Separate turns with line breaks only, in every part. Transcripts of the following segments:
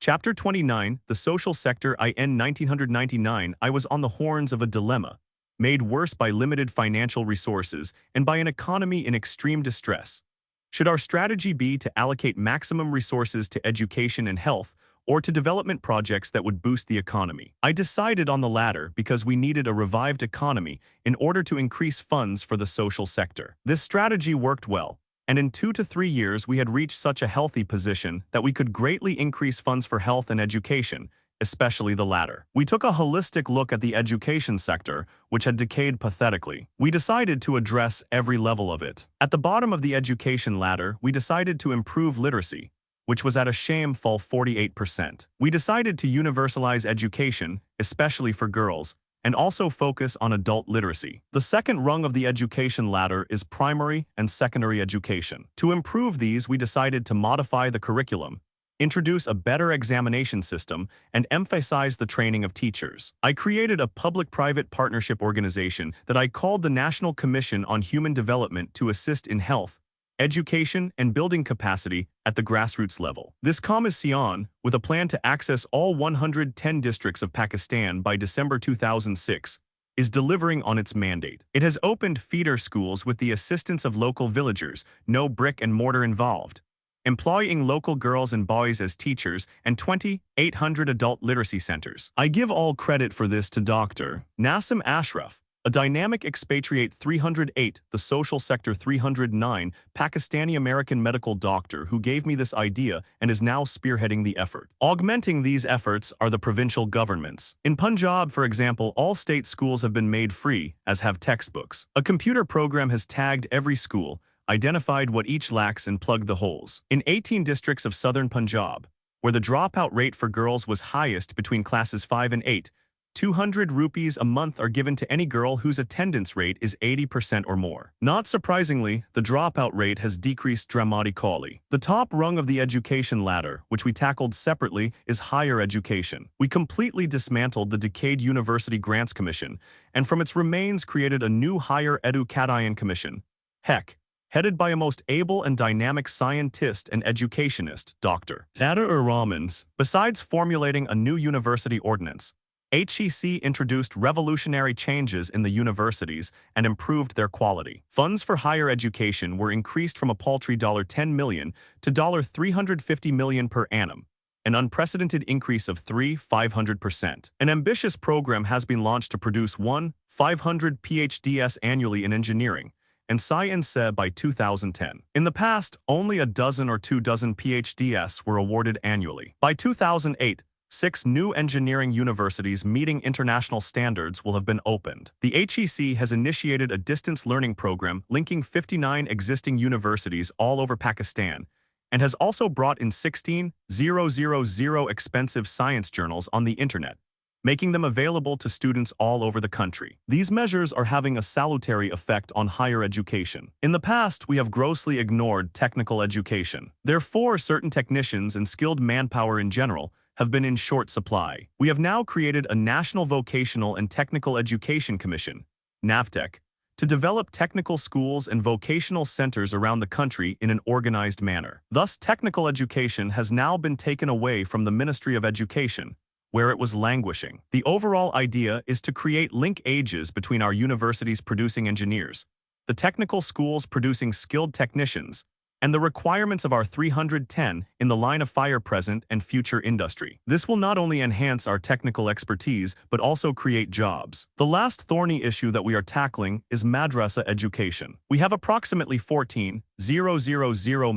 Chapter 29, The Social Sector in 1999, I was on the horns of a dilemma, made worse by limited financial resources and by an economy in extreme distress. Should our strategy be to allocate maximum resources to education and health, or to development projects that would boost the economy? I decided on the latter because we needed a revived economy in order to increase funds for the social sector. This strategy worked well, and in 2 to 3 years we had reached such a healthy position that we could greatly increase funds for health and education, especially the latter. We took a holistic look at the education sector, which had decayed pathetically. We decided to address every level of it. At the bottom of the education ladder, we decided to improve literacy, which was at a shameful 48%. We decided to universalize education, especially for girls, and also focus on adult literacy. The second rung of the education ladder is primary and secondary education. To improve these, we decided to modify the curriculum, introduce a better examination system, and emphasize the training of teachers. I created a public-private partnership organization that I called the National Commission on Human Development to assist in health, education, and building capacity at the grassroots level. This commission, with a plan to access all 110 districts of Pakistan by December 2006, is delivering on its mandate. It has opened feeder schools with the assistance of local villagers, no brick and mortar involved, employing local girls and boys as teachers, and 2,800 adult literacy centers. I give all credit for this to Dr. Nasim Ashraf, a dynamic expatriate 308, the social sector 309, Pakistani-American medical doctor who gave me this idea and is now spearheading the effort. Augmenting these efforts are the provincial governments. In Punjab, for example, all state schools have been made free, as have textbooks. A computer program has tagged every school, identified what each lacks and plugged the holes. In 18 districts of southern Punjab, where the dropout rate for girls was highest between classes 5 and 8, 200 rupees a month are given to any girl whose attendance rate is 80% or more. Not surprisingly, the dropout rate has decreased dramatically. The top rung of the education ladder, which we tackled separately, is higher education. We completely dismantled the decayed University Grants Commission, and from its remains created a new Higher Education Commission, HEC, headed by a most able and dynamic scientist and educationist, Dr. Zadar Rahmans. Besides formulating a new university ordinance, HEC introduced revolutionary changes in the universities and improved their quality. Funds for higher education were increased from a paltry $10 million to $350 million per annum, an unprecedented increase of 500%. An ambitious program has been launched to produce 500 PhDs annually in engineering and science by 2010. In the past, only a dozen or 2 dozen PhDs were awarded annually. By 2008, 6 new engineering universities meeting international standards will have been opened. The HEC has initiated a distance learning program linking 59 existing universities all over Pakistan and has also brought in 16,000 expensive science journals on the internet, making them available to students all over the country. These measures are having a salutary effect on higher education. In the past, we have grossly ignored technical education. Therefore, certain technicians and skilled manpower in general have been in short supply. We have now created a National Vocational and Technical Education Commission, NAVTEC, to develop technical schools and vocational centers around the country in an organized manner. Thus, technical education has now been taken away from the Ministry of Education, where it was languishing. The overall idea is to create linkages between our universities producing engineers, the technical schools producing skilled technicians, and the requirements of our 310 in the line of fire present and future industry. This will not only enhance our technical expertise, but also create jobs. The last thorny issue that we are tackling is madrasa education. We have approximately 14,000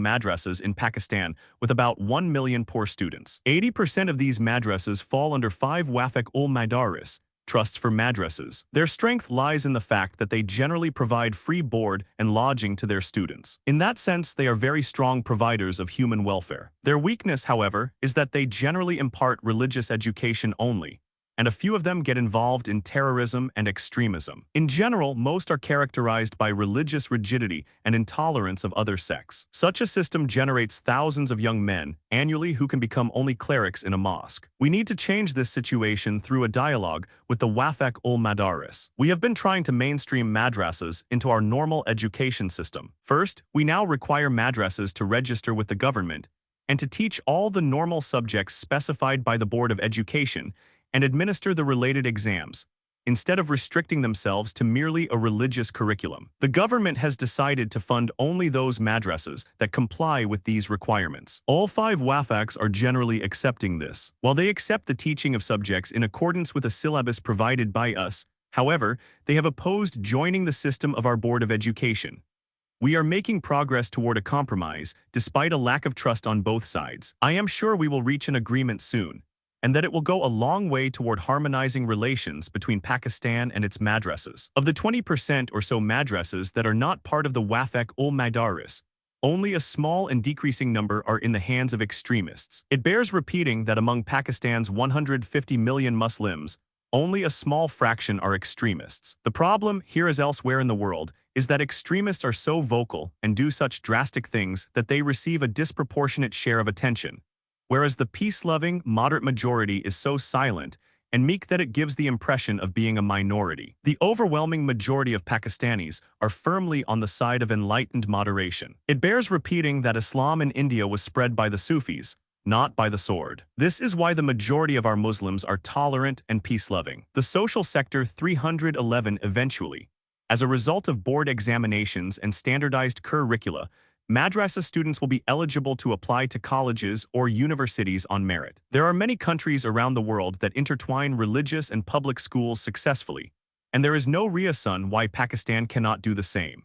madrasas in Pakistan with about 1 million poor students. 80% of these madrasas fall under 5 Waqf-ul-Madaris, trusts for madrasas. Their strength lies in the fact that they generally provide free board and lodging to their students. In that sense, they are very strong providers of human welfare. Their weakness, however, is that they generally impart religious education only, and a few of them get involved in terrorism and extremism. In general, most are characterized by religious rigidity and intolerance of other sects. Such a system generates thousands of young men annually who can become only clerics in a mosque. We need to change this situation through a dialogue with the Waqf-ul-Madaris. We have been trying to mainstream madrasas into our normal education system. First, we now require madrasas to register with the government and to teach all the normal subjects specified by the Board of Education and administer the related exams, instead of restricting themselves to merely a religious curriculum. The government has decided to fund only those madrasas that comply with these requirements. All 5 wafaks are generally accepting this. While they accept the teaching of subjects in accordance with a syllabus provided by us, however, they have opposed joining the system of our Board of Education. We are making progress toward a compromise, despite a lack of trust on both sides. I am sure we will reach an agreement soon, and that it will go a long way toward harmonizing relations between Pakistan and its madrasas. Of the 20% or so madrasas that are not part of the Wafaq-ul-Madaris, only a small and decreasing number are in the hands of extremists. It bears repeating that among Pakistan's 150 million Muslims, only a small fraction are extremists. The problem, here as elsewhere in the world, is that extremists are so vocal and do such drastic things that they receive a disproportionate share of attention, whereas the peace-loving, moderate majority is so silent and meek that it gives the impression of being a minority. The overwhelming majority of Pakistanis are firmly on the side of enlightened moderation. It bears repeating that Islam in India was spread by the Sufis, not by the sword. This is why the majority of our Muslims are tolerant and peace-loving. The social sector 311 eventually, as a result of board examinations and standardized curricula, madrasa students will be eligible to apply to colleges or universities on merit. There are many countries around the world that intertwine religious and public schools successfully, and there is no reason why Pakistan cannot do the same.